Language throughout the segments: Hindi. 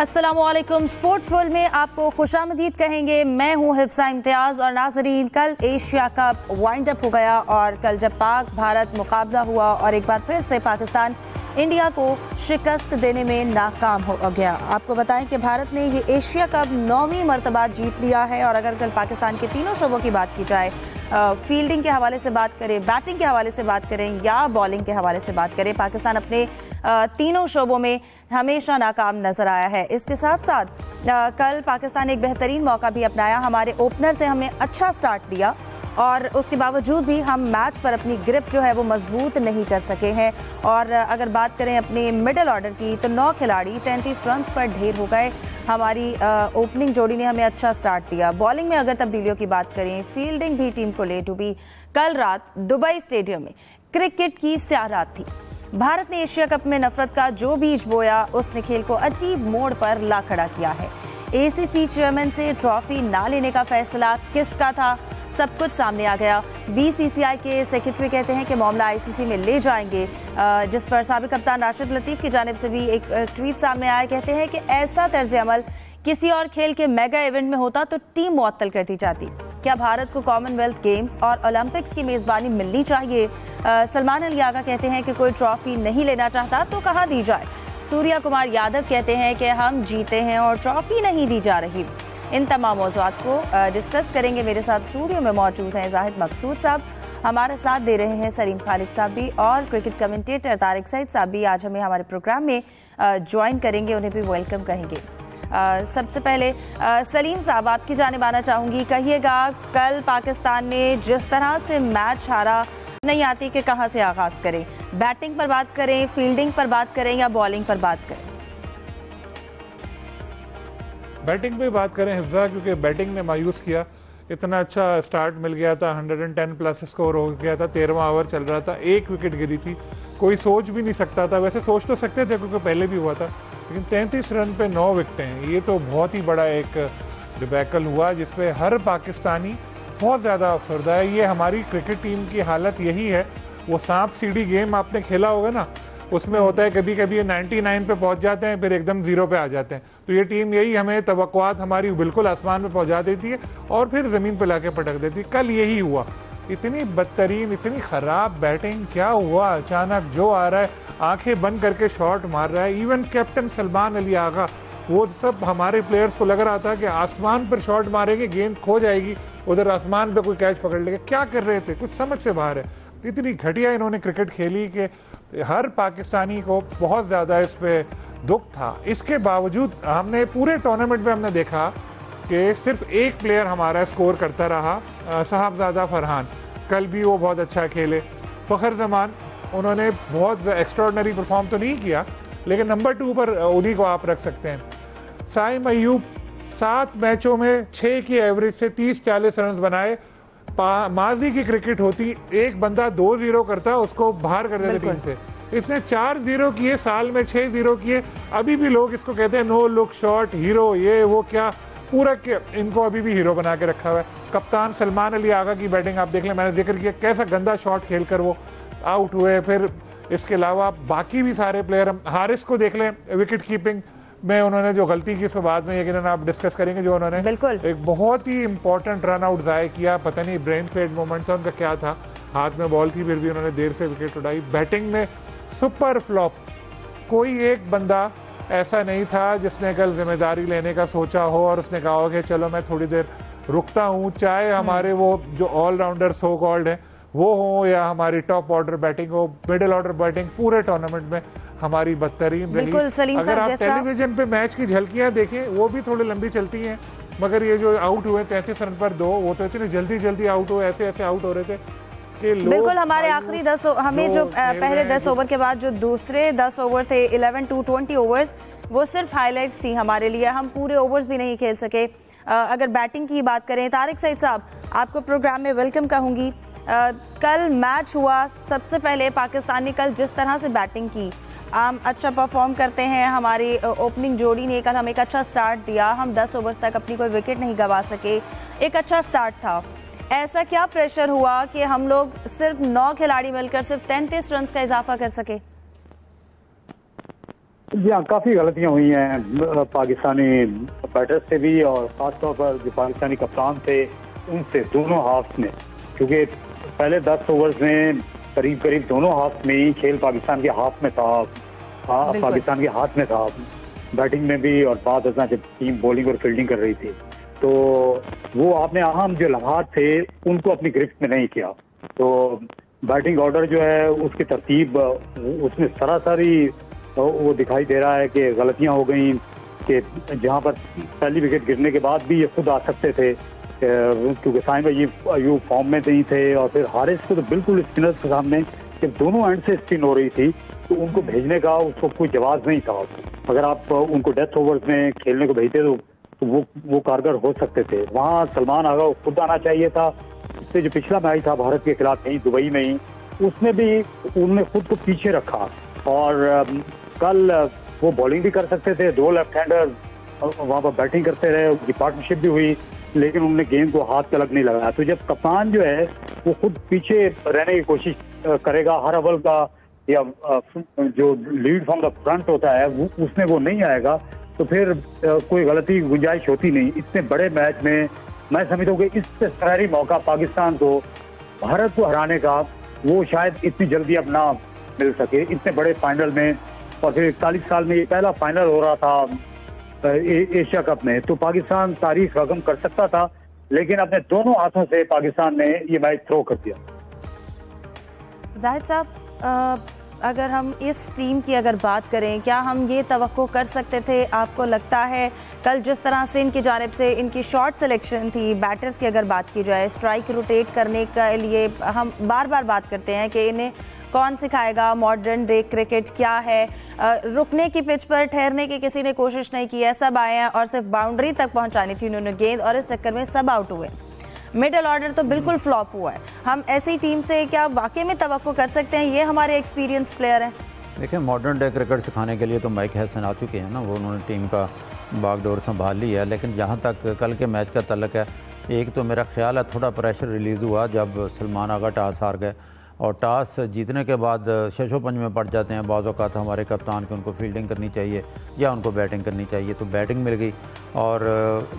अस्सलामुअलैकुम। स्पोर्ट्स वर्ल्ड में आपको खुशामदीद कहेंगे। मैं हूं हिफ्सा इम्तियाज़। और नाजरीन, कल एशिया कप वाइंड अप हो गया और कल जब पाक भारत मुकाबला हुआ और एक बार फिर से पाकिस्तान इंडिया को शिकस्त देने में नाकाम हो गया। आपको बताएं कि भारत ने ये एशिया कप 9वीं मरतबा जीत लिया है। और अगर कल पाकिस्तान के तीनों शोबों की बात की जाए, फील्डिंग के हवाले से बात करें, बैटिंग के हवाले से बात करें या बॉलिंग के हवाले से बात करें, पाकिस्तान अपने तीनों शोबों में हमेशा नाकाम नजर आया है। इसके साथ साथ कल पाकिस्तान ने एक बेहतरीन मौका भी अपनाया। हमारे ओपनर से हमने अच्छा स्टार्ट दिया और उसके बावजूद भी हम मैच पर अपनी ग्रिप जो है वो मजबूत नहीं कर सके हैं। और अगर बात करें अपने मिडिल ऑर्डर की, तो 9 खिलाड़ी 33 रन पर ढेर हो गए। हमारी ओपनिंग जोड़ी ने हमें अच्छा स्टार्ट दिया। बॉलिंग में अगर तब्दीलियों की बात करें, फील्डिंग भी टीम को ले डूबी। कल रात दुबई स्टेडियम में क्रिकेट की स्याह रात थी। भारत ने एशिया कप में नफरत का जो बीज बोया, उसने खेल को अजीब मोड़ पर ला खड़ा किया है। एसीसी चेयरमैन से ट्रॉफी ना लेने का फैसला किसका था, सब कुछ सामने आ गया। बीसीसीआई के सेक्रेटरी कहते हैं कि मामला आईसीसी में ले जाएंगे, जिस पर साबिक कप्तान राशिद लतीफ की जानिब से भी एक ट्वीट सामने आया। कहते हैं कि ऐसा तर्ज अमल किसी और खेल के मेगा इवेंट में होता तो टीम मुअत्तल कर दी जाती। क्या भारत को कॉमनवेल्थ गेम्स और ओलंपिक्स की मेज़बानी मिलनी चाहिए? सलमान अली आगा कहते हैं कि कोई ट्रॉफी नहीं लेना चाहता तो कहाँ दी जाए। सूर्या कुमार यादव कहते हैं कि हम जीते हैं और ट्रॉफी नहीं दी जा रही। इन तमाम मौज़ूआत को डिस्कस करेंगे। मेरे साथ स्टूडियो में मौजूद हैं जाहिद मकसूद साहब, हमारे साथ दे रहे हैं सलीम खालिद साहब भी, और क्रिकेट कमेंटेटर तारिक सईद साहब भी आज हमें हमारे प्रोग्राम में ज्वाइन करेंगे। उन्हें भी वेलकम कहेंगे। सबसे पहले सलीम साहब, आपकी जानिब आना चाहूँगी। कहिएगा, कल पाकिस्तान ने जिस तरह से मैच हारा, नहीं आती कि कहाँ से आगाज़ करें? बैटिंग पर बात करें, फील्डिंग पर बात करें या बॉलिंग पर बात करें? बैटिंग पे बात करें हिफ्जा, क्योंकि बैटिंग ने मायूस किया। इतना अच्छा स्टार्ट मिल गया था, 110 प्लस स्कोर हो गया था, 13वां ओवर चल रहा था, 1 विकेट गिरी थी। कोई सोच भी नहीं सकता था, वैसे सोच तो सकते थे क्योंकि पहले भी हुआ था, लेकिन 33 रन पे 9 विकेटें हैं, ये तो बहुत ही बड़ा एक डिबैकल हुआ जिसपे हर पाकिस्तानी बहुत ज़्यादा अफसरदा है। ये हमारी क्रिकेट टीम की हालत यही है। वो सांप सीढ़ी गेम आपने खेला होगा ना, उसमें होता है कभी कभी ये 99 पे पहुंच जाते हैं, फिर एकदम 0 पे आ जाते हैं। तो ये टीम यही हमें तवक्कुआत हमारी बिल्कुल आसमान पे पहुंचा देती है और फिर ज़मीन पे लाके पटक देती है। कल यही हुआ। इतनी बदतरीन, इतनी ख़राब बैटिंग। क्या हुआ? अचानक जो आ रहा है आंखें बंद करके शॉट मार रहा है। इवन कैप्टन सलमान अली आगा, वो सब हमारे प्लेयर्स को लग रहा था कि आसमान पर शॉट मारेंगे, गेंद खो जाएगी, उधर आसमान पे कोई कैच पकड़ लेगा। क्या कर रहे थे? कुछ समझ से बाहर है। इतनी घटिया इन्होंने क्रिकेट खेली कि हर पाकिस्तानी को बहुत ज़्यादा इस पर दुख था। इसके बावजूद हमने पूरे टूर्नामेंट में हमने देखा कि सिर्फ एक प्लेयर हमारा स्कोर करता रहा, साहबजादा फरहान। कल भी वो बहुत अच्छा खेले। फ़खर जमान, उन्होंने बहुत एक्स्ट्राऑर्डिनरी परफॉर्म तो नहीं किया, लेकिन नंबर 2 पर उन्हीं को आप रख सकते हैं। साइम अयूब 7 मैचों में 6 की एवरेज से 30-40 रन बनाए। माजी की क्रिकेट होती, एक बंदा 2-0 करता, उसको बाहर कर देते टीम से। इसने 4-0 किए, साल में 6-0 किए। अभी भी लोग इसको कहते हैं नो लुक शॉट हीरो, ये वो क्या, पूरा के इनको अभी भी हीरो बना के रखा हुआ है। कप्तान सलमान अली आगा की बैटिंग आप देख लें, मैंने जिक्र किया कैसा गंदा शॉट खेल कर वो आउट हुए। फिर इसके अलावा बाकी भी सारे प्लेयर, हम हारिस को देख लें, विकेट कीपिंग में उन्होंने जो गलती की, उसके बाद में यकीनन आप डिस्कस करेंगे, जो उन्होंने एक बहुत ही इंपॉर्टेंट रन आउट ज़ाया किया। पता नहीं ब्रेन फेड मोमेंट था उनका क्या था, हाथ में बॉल थी, फिर भी उन्होंने देर से विकेट उड़ाई। बैटिंग में सुपर फ्लॉप। कोई एक बंदा ऐसा नहीं था जिसने कल जिम्मेदारी लेने का सोचा हो और उसने कहा हो कि चलो मैं थोड़ी देर रुकता हूँ, चाहे हमारे वो जो ऑलराउंडर सो कॉल्ड हैं वो हो या हमारी टॉप ऑर्डर बैटिंग हो। मिडिल ऑर्डर बैटिंग पूरे टूर्नामेंट में हमारी बदतरीन रही। अगर आप टेलीविजन पे मैच की झलकियां देखें, वो भी थोड़ी लंबी चलती हैं, मगर ये जो आउट हुए 33 रन पर 2, वो तो इतने जल्दी आउट हुए, ऐसे आउट हो रहे थे कि लोग बिल्कुल हमारे आखिरी 10 हमें जो पहले 10 ओवर के बाद जो दूसरे 10 ओवर थे, 11 to 20 ओवर्स, वो सिर्फ हाईलाइट्स थी हमारे लिए। हम पूरे ओवर्स भी नहीं खेल सके। अगर बैटिंग की बात करें, तारिक सईद साहब, आपको प्रोग्राम में वेलकम कहूँगी। कल मैच हुआ, सबसे पहले पाकिस्तान ने कल जिस तरह से बैटिंग की, हम अच्छा परफॉर्म करते हैं। हमारी ओपनिंग जोड़ी ने कल हमें एक अच्छा स्टार्ट दिया। हम 10 ओवर्स तक अपनी कोई विकेट नहीं गंवा सके, एक अच्छा स्टार्ट था। ऐसा क्या प्रेशर हुआ कि हम लोग सिर्फ 9 खिलाड़ी मिलकर सिर्फ 33 रन का इजाफा कर सके? जी हाँ, काफ़ी गलतियाँ हुई हैं पाकिस्तानी बैटर्स से भी, और ख़ासतौर पर जो पाकिस्तानी कप्तान थे उनसे दोनों हाफ में, क्योंकि पहले 10 ओवर्स में करीब करीब दोनों हाफ में ही खेल पाकिस्तान के हाथ में था, पाकिस्तान के हाथ में था, बैटिंग में भी और बाद में जब टीम बॉलिंग और फील्डिंग कर रही थी। तो वो आपने अहम जो लम्हात थे उनको अपनी गिरफ्त में नहीं किया। तो बैटिंग ऑर्डर जो है उसकी तरतीब उसमें सरासरी वो दिखाई दे रहा है कि गलतियां हो गई, कि जहां पर पहली विकेट गिरने के बाद भी ये खुद आ सकते थे, क्योंकि साइम अयूब फॉर्म में नहीं थे, और फिर हारिस को तो बिल्कुल स्पिनर्स के सामने जब दोनों एंड से स्पिन हो रही थी तो उनको भेजने का उसको कोई जवाब नहीं था। अगर आप उनको डेथ ओवर्स में खेलने को भेजते तो वो कारगर हो सकते थे। वहाँ सलमान आगा को खुद आना चाहिए था। इससे जो पिछला मैच था भारत के खिलाफ यहीं दुबई में ही, उसमें भी उन्होंने खुद को पीछे रखा, और कल वो बॉलिंग भी कर सकते थे, 2 लेफ्ट हैंडर वहाँ पर बैटिंग करते रहे, उनकी पार्टनरशिप भी हुई, लेकिन उन्होंने गेंद को हाथ तलक नहीं लगाया। तो जब कप्तान जो है वो खुद पीछे रहने की कोशिश करेगा, हर ओवर का या जो लीड फ्रॉम द फ्रंट होता है उसमें वो नहीं आएगा, तो फिर कोई गलती की गुंजाइश होती नहीं। इतने बड़े मैच में मैं समझता हूँ कि इससे सुनहरी मौका पाकिस्तान को भारत को हराने का वो शायद इतनी जल्दी अब ना मिल सके इतने बड़े फाइनल में। और फिर 41 साल में ये पहला फाइनल हो रहा था एशिया कप में, तो पाकिस्तान तारीख रकम कर सकता था, लेकिन अपने दोनों हाथों से पाकिस्तान ने ये मैच थ्रो कर दिया। जाहिद साहब, अगर हम इस टीम की अगर बात करें, क्या हम ये तवक्को कर सकते थे? आपको लगता है कल जिस तरह से इनकी जानिब से इनकी शॉट सिलेक्शन थी, बैटर्स की अगर बात की जाए, स्ट्राइक रोटेट करने के लिए हम बार बार बात करते हैं कि इन्हें कौन सिखाएगा मॉडर्न डे क्रिकेट क्या है, रुकने की पिच पर ठहरने की किसी ने कोशिश नहीं की है, सब आए हैं और सिर्फ बाउंड्री तक पहुंचानी थी उन्होंने गेंद, और इस चक्कर में सब आउट हुए। मिडल ऑर्डर तो बिल्कुल फ्लॉप हुआ है। हम ऐसी टीम से क्या वाकई में तवक्को कर सकते हैं? ये हमारे एक्सपीरियंस प्लेयर हैं। देखिए, मॉडर्न डे क्रिकेट सिखाने के लिए तो माइक हैसन आ चुके हैं ना, वो उन्होंने टीम का बागडोर संभाल लिया है। लेकिन जहाँ तक कल के मैच का तल्लक है, एक तो मेरा ख्याल है थोड़ा प्रेशर रिलीज़ हुआ जब सलमान आगा टॉस हार गए, और टॉस जीतने के बाद शशोपंज में पड़ जाते हैं बाज़ औक़ात हमारे कप्तान के, उनको फील्डिंग करनी चाहिए या उनको बैटिंग करनी चाहिए, तो बैटिंग मिल गई। और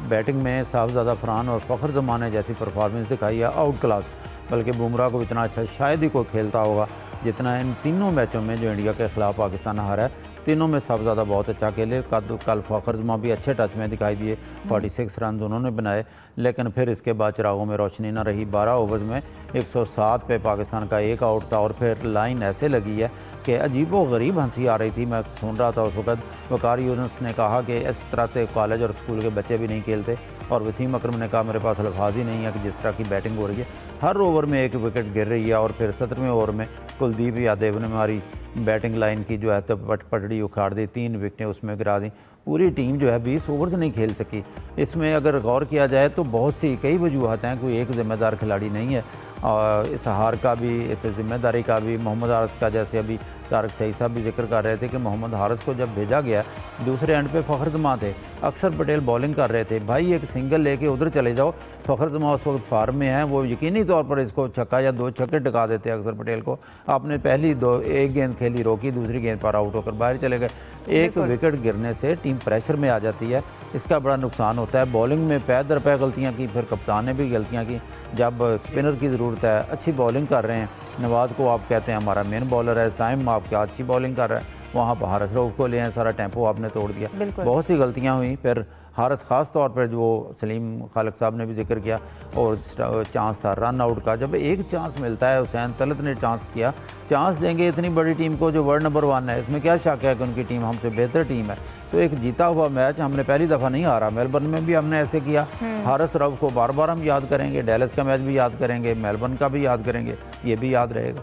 बैटिंग में साहबज़ादा फरहान और फ़खर जमान ने जैसी परफॉर्मेंस दिखाई है आउट क्लास, बल्कि बुमराह को इतना अच्छा शायद ही कोई खेलता होगा जितना इन तीनों मैचों में जो इंडिया के ख़िलाफ़ पाकिस्तान हारा है, तीनों में साहबज़ादा बहुत अच्छा खेले। कल फ़खर जमान भी अच्छे टच में दिखाई दिए, 46 रन उन्होंने बनाए, लेकिन फिर इसके बाद चिरागों में रोशनी ना रही। 12 ओवर्स में 107 पे पाकिस्तान का एक आउट था, और फिर लाइन ऐसे लगी है कि अजीबो गरीब हंसी आ रही थी। मैं सुन रहा था उस वक्त वकार यूनुस ने कहा कि इस तरह से कॉलेज और स्कूल के बच्चे भी नहीं खेलते, और वसीम अकरम ने कहा मेरे पास अल्फाज ही नहीं है कि जिस तरह की बैटिंग हो रही है, हर ओवर में एक विकेट गिर रही है। और फिर 17वें ओवर में कुलदीप यादव ने हमारी बैटिंग लाइन की जो है तो पटड़ी उखाड़ दी, 3 विकेटें उसमें गिरा दी। पूरी टीम जो है 20 ओवर्स नहीं खेल सकी। इसमें अगर गौर किया जाए तो बहुत सी कई वजूहत हैं, कोई एक ज़िम्मेदार खिलाड़ी नहीं है। और इस हार का भी, इस जिम्मेदारी का भी मोहम्मद हारिस का, जैसे अभी तारक सईद साहब भी जिक्र कर रहे थे कि मोहम्मद हारिस को जब भेजा गया, दूसरे एंड पे फ़खर जमां थे, अक्सर पटेल बॉलिंग कर रहे थे, भाई एक सिंगल लेके उधर चले जाओ। फ़खर जमां उस वक्त फार्म में हैं, वो यकीनी तौर पर इसको छक्का या 2 छक्के टिका देते अक्सर पटेल को। आपने पहली एक गेंद खेली, रोकी, दूसरी गेंद पर आउट होकर बाहर चले गए। एक विकेट गिरने से टीम प्रेशर में आ जाती है, इसका बड़ा नुकसान होता है। बॉलिंग में पै दर पै गलतियाँ की, फिर कप्तान ने भी गलतियाँ की। जब स्पिनर की ज़रूरत है, अच्छी बॉलिंग कर रहे हैं, नवाज को आप कहते हैं हमारा मेन बॉलर है, साइम आपका अच्छी बॉलिंग कर रहा है, वहाँ पर हारिस रऊफ को ले आए, सारा टेम्पो आपने तोड़ दिया। बहुत सी गलतियाँ हुई। फिर हारिस ख़ास तौर पर जो सलीम खालिक साहब ने भी जिक्र किया, और चांस था रन आउट का, जब एक चांस मिलता है, हुसैन तलत ने चांस किया, चांस देंगे इतनी बड़ी टीम को जो वर्ल्ड नंबर 1 है, इसमें क्या शक है कि उनकी टीम हमसे बेहतर टीम है। तो एक जीता हुआ मैच हमने पहली दफ़ा नहीं हारा, मेलबर्न में भी हमने ऐसे किया। हारिस रऊफ को बार बार हम याद करेंगे, डेलस का मैच भी याद करेंगे, मेलबर्न का भी याद करेंगे, ये भी याद रहेगा।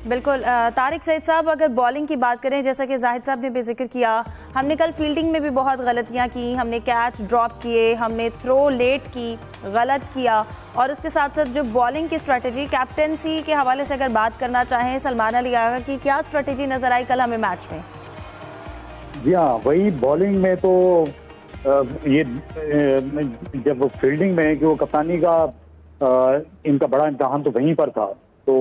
बिल्कुल। तारिक सईद साहब, अगर बॉलिंग की बात करें, जैसा कि जाहिद साहब ने भी जिक्र किया, हमने कल फील्डिंग में भी बहुत गलतियां की, हमने कैच ड्रॉप किए, हमने थ्रो लेट की, गलत किया, और इसके साथ साथ जो बॉलिंग की स्ट्रेटजी, कैप्टेंसी के हवाले से अगर बात करना चाहें, सलमान अली आगा की क्या स्ट्रेटजी नज़र आई कल हमें मैच में? जी हाँ, वही बॉलिंग में तो ये जब फील्डिंग में कि वो कप्तानी का इनका बड़ा इम्तहान तो वहीं पर था, तो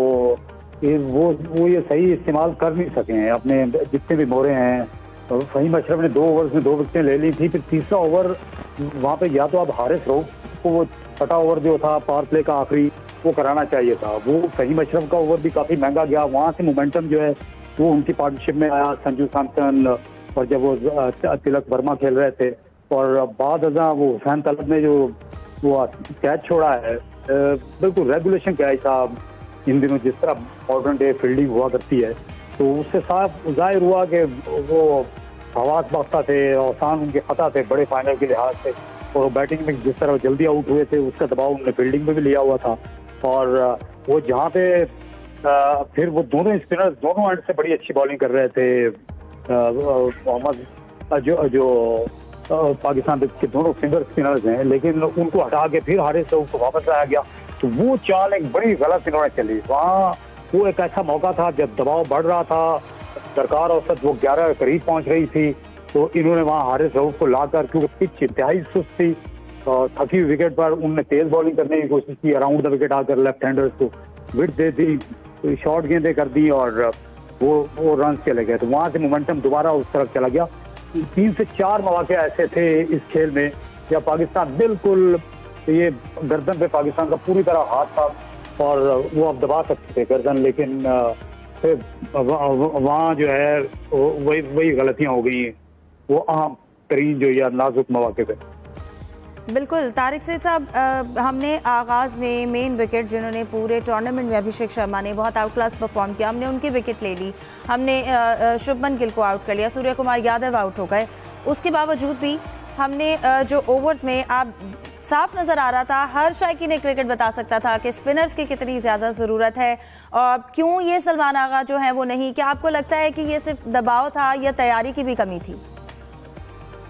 वो ये सही इस्तेमाल कर नहीं सके हैं अपने जितने भी मोरे हैं, फहीम अशरफ ने 2 ओवर्स में 2 विकेटें ले ली थी। फिर तीसरा ओवर वहाँ पे या तो आप हारिस रऊफ को वो छठा ओवर जो था पावर प्ले का आखिरी वो कराना चाहिए था। वो फहीम अशरफ का ओवर भी काफ़ी महंगा गया। वहाँ से मोमेंटम जो है वो उनकी पार्टनरशिप में आया, संजू सैमसन और जब वो तिलक वर्मा खेल रहे थे, और बाद अज़ा वो हुसैन तलब ने जो वो कैच छोड़ा है, बिल्कुल रेगुलेशन कैच था इन दिनों जिस तरह मॉडर्न डे फील्डिंग हुआ करती है, तो उससे साफ जाहिर हुआ कि वो हवास बाख्ता थे, आसान उनके खता थे बड़े फाइनल के लिहाज से, और बैटिंग में जिस तरह जल्दी आउट हुए थे उसका दबाव उन्होंने फील्डिंग में भी लिया हुआ था। और वो जहाँ पे फिर वो दोनों स्पिनर्स दोनों एंड से बड़ी अच्छी बॉलिंग कर रहे थे, मोहम्मद जो पाकिस्तान के दोनों फिंगर स्पिनर्स हैं, लेकिन उनको हटा के फिर हारिस रऊफ को वापस लाया गया, तो वो चाल एक बड़ी गलत इन्होंने चली। वहाँ वो एक ऐसा मौका था जब दबाव बढ़ रहा था, सरकार औसत वो 11 के करीब पहुंच रही थी, तो इन्होंने वहाँ हारिस रऊफ को लाकर, क्योंकि पिच इंतहाई सुस्त थी, थकी विकेट पर उन्होंने तेज बॉलिंग करने की कोशिश की, अराउंड द विकेट आकर लेफ्ट हैंडर्स को विकेट दे दी, शॉर्ट गेंदें कर दी और वो रन चले गए। तो वहाँ से मोमेंटम दोबारा उस तरफ चला गया। 3 से 4 मौके ऐसे थे इस खेल में जब पाकिस्तान बिल्कुल, ये गर्दन पे पाकिस्तान का पूरी तरह हाथ था और वो अब दबा सकते थे गर्दन, लेकिन फिर वहाँ जो है वही गलतियाँ हो गई, वो अहम तरीन जो या नाजुक मौके पे। बिल्कुल तारिक सईद साहब, हमने आगाज़ में मेन विकेट जिन्होंने पूरे टूर्नामेंट में अभिषेक शर्मा ने बहुत आउट क्लास परफॉर्म किया, हमने उनकी विकेट ले ली, हमने शुभमन गिल को आउट कर लिया, सूर्य कुमार यादव आउट हो गए। उसके बावजूद भी हमने जो ओवर्स में आप साफ नज़र आ रहा था, हर शायकीन क्रिकेट बता सकता था कि स्पिनर्स की कितनी ज़्यादा ज़रूरत है और क्यों ये सलमान आगा जो है वो नहीं। क्या आपको लगता है कि ये सिर्फ दबाव था या तैयारी की भी कमी थी?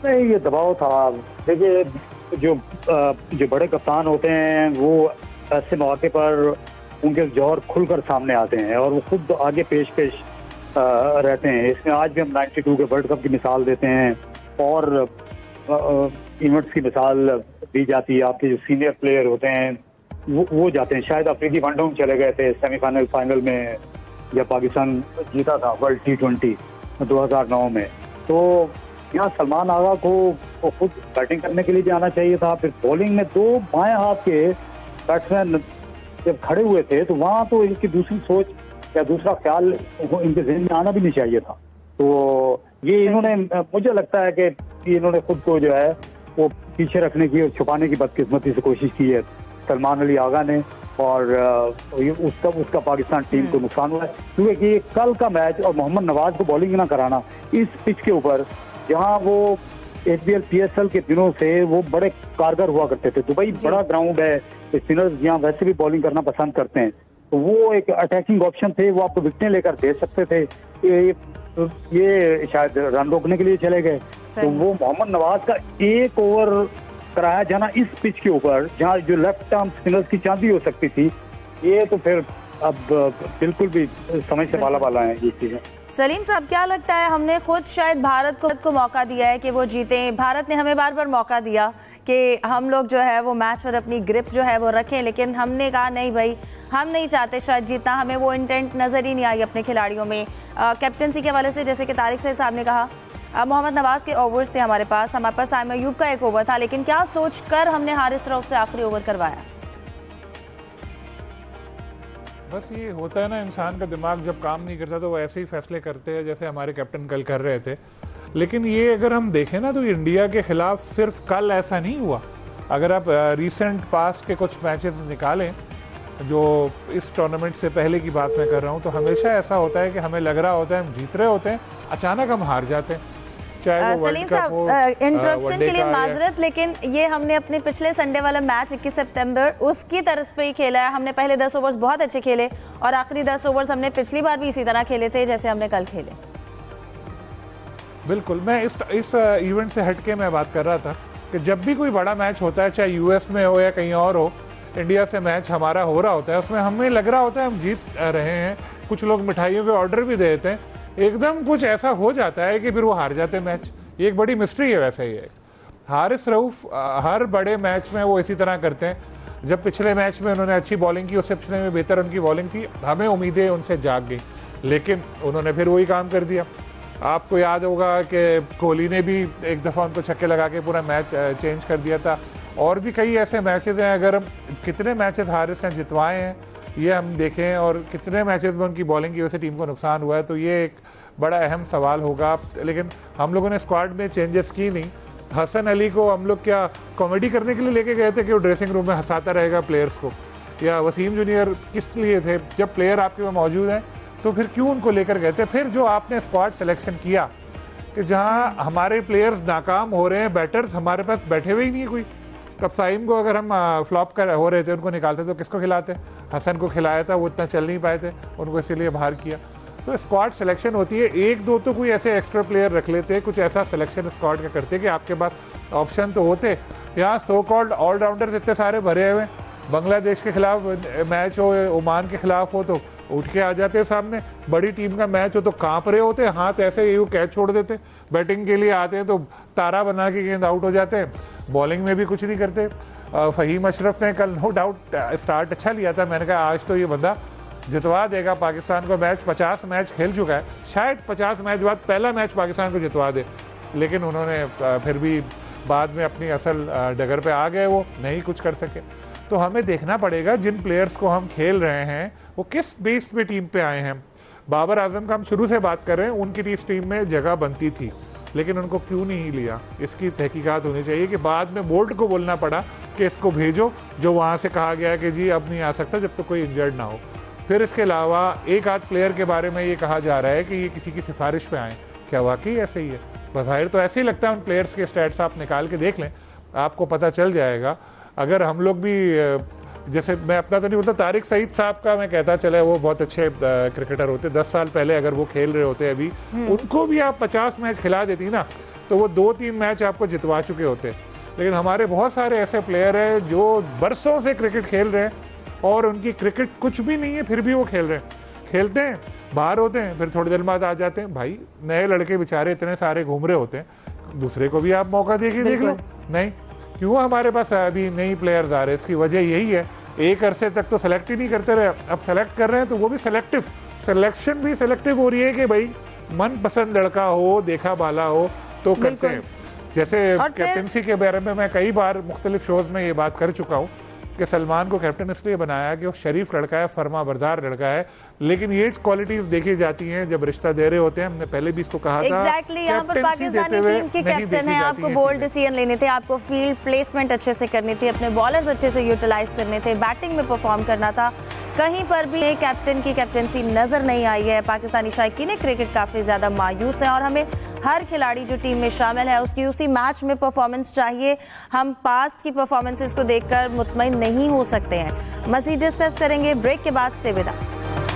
नहीं, ये दबाव था। देखिए जो बड़े कप्तान होते हैं वो ऐसे मौके पर उनके जौहर खुलकर सामने आते हैं और वो खुद आगे पेश रहते हैं। इसमें आज भी हम 92 के वर्ल्ड कप की मिसाल देते हैं और इवेंट्स की मिसाल दी जाती है। आपके जो सीनियर प्लेयर होते हैं वो जाते हैं, शायद अफ्रीकी वनडे में चले गए थे सेमीफाइनल फाइनल में जब पाकिस्तान जीता था वर्ल्ड T20 2009 में। तो यहाँ सलमान आगा को खुद बैटिंग करने के लिए भी आना चाहिए था। फिर बॉलिंग में 2 बाएं हाथ के बैट्समैन जब खड़े हुए थे तो वहाँ तो इनकी दूसरी सोच या दूसरा ख्याल इनके जहन में आना भी नहीं चाहिए था। तो ये इन्होंने, मुझे लगता है कि इन्होंने खुद को जो है वो पीछे रखने की और छुपाने की बदकिस्मती से कोशिश की है सलमान अली आगा ने, और उसका पाकिस्तान टीम को नुकसान हुआ है। क्योंकि कल का मैच और मोहम्मद नवाज को बॉलिंग ना कराना इस पिच के ऊपर, जहां वो HBL PSL के दिनों से वो बड़े कारगर हुआ करते थे। दुबई बड़ा ग्राउंड है, स्पिनर्स यहाँ वैसे भी बॉलिंग करना पसंद करते हैं, तो वो एक अटैकिंग ऑप्शन थे, वो आपको विकेटें लेकर दे सकते थे। ये शायद रन रोकने के लिए चले गए। तो वो मोहम्मद नवाज का 1 ओवर कराया जाना इस पिच के ऊपर, जहाँ जो लेफ्ट आर्म स्पिनर्स की चांदी हो सकती थी, ये तो फिर अब बिल्कुल भी समझ से वाला है ये चीजें। सलीम साहब, क्या लगता है हमने खुद शायद भारत को मौका दिया है कि वो जीते? भारत ने हमें बार बार मौका दिया कि हम लोग जो है वो मैच पर अपनी ग्रिप जो है वो रखें, लेकिन हमने कहा नहीं भाई, हम नहीं चाहते शायद जीतना, हमें वो इंटेंट नज़र ही नहीं आई अपने खिलाड़ियों में। कैप्टनसी के हवाले से जैसे कि तारिक सईद साहब ने कहा, मोहम्मद नवाज के ओवर्स थे हमारे पास साइम अयूब का 1 ओवर था, लेकिन क्या सोच कर हमने हारिस रऊफ से आखिरी ओवर करवाया? बस ये होता है ना, इंसान का दिमाग जब काम नहीं करता तो वो ऐसे ही फैसले करते हैं जैसे हमारे कैप्टन कल कर रहे थे। लेकिन ये अगर हम देखें ना तो इंडिया के खिलाफ सिर्फ कल ऐसा नहीं हुआ। अगर आप रीसेंट पास्ट के कुछ मैचेस निकालें, जो इस टूर्नामेंट से पहले की बात मैं कर रहा हूँ, तो हमेशा ऐसा होता है कि हमें लग रहा होता है हम जीत रहे होते हैं, अचानक हम हार जाते हैं। सलीम साहब, इंटरप्शन के लिए माजरत, लेकिन ये हमने अपने पिछले संडे वाला मैच 21 सितंबर उसकी तरफ पे ही खेला है। हमने पहले 10 ओवर्स बहुत अच्छे खेले और आखिरी 10 ओवर्स हमने पिछली बार भी इसी तरह खेले थे जैसे हमने कल खेले। बिल्कुल, मैं इस इवेंट से हटके मैं बात कर रहा था कि जब भी कोई बड़ा मैच होता है, चाहे US में हो या कहीं और हो, इंडिया से मैच हमारा हो रहा होता है, उसमें हमें लग रहा होता है हम जीत रहे हैं, कुछ लोग मिठाइयों के ऑर्डर भी दे देते हैं, एकदम कुछ ऐसा हो जाता है कि फिर वो हार जाते हैं मैच। ये एक बड़ी मिस्ट्री है। वैसे ही है, हारिस रऊफ हर बड़े मैच में वो इसी तरह करते हैं। जब पिछले मैच में उन्होंने अच्छी बॉलिंग की, उससे पिछले में बेहतर उनकी बॉलिंग थी, हमें उम्मीदें उनसे जाग गई, लेकिन उन्होंने फिर वही काम कर दिया। आपको याद होगा कि कोहली ने भी एक दफ़ा उनको छक्के लगा के पूरा मैच चेंज कर दिया था। और भी कई ऐसे मैचेस हैं, अगर हम कितने मैचेस हारिस ने जितवाए हैं ये हम देखें और कितने मैचेस में उनकी बॉलिंग की वजह से टीम को नुकसान हुआ है, तो ये एक बड़ा अहम सवाल होगा। लेकिन हम लोगों ने स्क्वाड में चेंजेस की नहीं। हसन अली को हम लोग क्या कॉमेडी करने के लिए लेके गए थे कि वो ड्रेसिंग रूम में हंसाता रहेगा प्लेयर्स को, या वसीम जूनियर किस लिए थे? जब प्लेयर आपके में मौजूद हैं तो फिर क्यों उनको लेकर गए थे? फिर जो आपने स्क्वाड सिलेक्शन किया कि जहां हमारे प्लेयर्स नाकाम हो रहे हैं, बैटर्स हमारे पास बैठे हुए ही नहीं है कोई। कप्साइम को अगर हम फ्लॉप कर हो रहे थे, उनको निकालते तो किसको खिलाते? हसन को खिलाया था, वो इतना चल नहीं पाए थे, उनको इसीलिए बाहर किया। तो स्क्वाड सिलेक्शन होती है, एक दो तो कोई ऐसे एक्स्ट्रा प्लेयर रख लेते, कुछ ऐसा सिलेक्शन स्क्वाड का करते कि आपके पास ऑप्शन तो होते। यहाँ सो कॉल्ड ऑलराउंडर्स इतने सारे भरे हुए, बांग्लादेश के खिलाफ मैच हो, ओमान के खिलाफ हो तो उठ के आ जाते सामने, बड़ी टीम का मैच हो तो कांप रहे होते, हाथ ऐसे यूँ कैच छोड़ देते, बैटिंग के लिए आते हैं तो तारा बना के गेंद आउट हो जाते हैं, बॉलिंग में भी कुछ नहीं करते। फ़हीम अशरफ ने कल नो डाउट स्टार्ट अच्छा लिया था, मैंने कहा आज तो ये बंदा जितवा देगा पाकिस्तान को। मैच 50 मैच खेल चुका है, शायद 50 मैच बाद पहला मैच पाकिस्तान को जितवा दे, लेकिन उन्होंने फिर भी बाद में अपनी असल डगर पे आ गए, वो नहीं कुछ कर सके। तो हमें देखना पड़ेगा जिन प्लेयर्स को हम खेल रहे हैं वो किस बेस पे टीम पे आए हैं। बाबर आजम का हम शुरू से बात कर रहे हैं, उनकी इस टीम में जगह बनती थी, लेकिन उनको क्यों नहीं लिया, इसकी तहकीकात होनी चाहिए कि बाद में बोल्ट को बोलना पड़ा कि इसको भेजो, जो वहाँ से कहा गया कि जी अब नहीं आ सकता जब तक कोई इंजर्ड ना हो। फिर इसके अलावा एक आध प्लेयर के बारे में ये कहा जा रहा है कि ये किसी की सिफारिश पे आए, क्या वाकई ऐसे ही है? बज़ाहिर तो ऐसे ही लगता है, उन प्लेयर्स के स्टैट्स आप निकाल के देख लें, आपको पता चल जाएगा। अगर हम लोग भी, जैसे मैं अपना तो नहीं बोलता, तारिक सईद साहब का मैं कहता चला, वो बहुत अच्छे क्रिकेटर होते, 10 साल पहले अगर वो खेल रहे होते अभी, उनको भी आप 50 मैच खिला देती ना तो वो 2-3 मैच आपको जितवा चुके होते। लेकिन हमारे बहुत सारे ऐसे प्लेयर हैं जो बरसों से क्रिकेट खेल रहे हैं और उनकी क्रिकेट कुछ भी नहीं है, फिर भी वो खेल रहे हैं, खेलते हैं, बाहर होते हैं, फिर थोड़ी देर बाद आ जाते हैं। भाई नए लड़के बेचारे इतने सारे घूम रहे होते हैं, दूसरे को भी आप मौका दे के देख लो। नहीं, क्यों हमारे पास अभी नई प्लेयर्स आ रहे हैं? इसकी वजह यही है, एक अरसे तक तो सेलेक्ट ही नहीं करते रहे, अब सेलेक्ट कर रहे हैं तो वो भी सिलेक्टिव, सिलेक्शन भी सिलेक्टिव हो रही है कि भाई मनपसंद लड़का हो, देखा बाला हो तो करते हैं। जैसे कैप्टनसी के बारे में मैं कई बार मुख्तलिफ शोज में ये बात कर चुका हूँ कि सलमान को कैप्टन इसलिए बनाया कि वो शरीफ लड़का है, फर्मा बरदार लड़का है, लेकिन ये क्वालिटीज देखी जाती हैं जब रिश्ता दे रहे होते हैं। हमने पहले भी इसको कहा था, एग्जैक्टली यहाँ पर पाकिस्तानी टीम के कैप्टन है, आपको बोल्ड डिसीजन लेने थे, आपको फील्ड प्लेसमेंट अच्छे से करनी थी, अपने बॉलर्स अच्छे से यूटिलाइज करने थे, बैटिंग में परफॉर्म करना था। कहीं पर भी एक कैप्टन की कैप्टनसी नजर नहीं आई है। पाकिस्तानी शायकीन क्रिकेट काफी ज्यादा मायूस है और हमें हर खिलाड़ी जो टीम में शामिल है उसकी उसी मैच में परफॉर्मेंस चाहिए। हम पास्ट की परफॉर्मेंसेस को देखकर मुतमईन नहीं हो सकते हैं। मजीद डिस्कस करेंगे ब्रेक के बाद। Stay with us.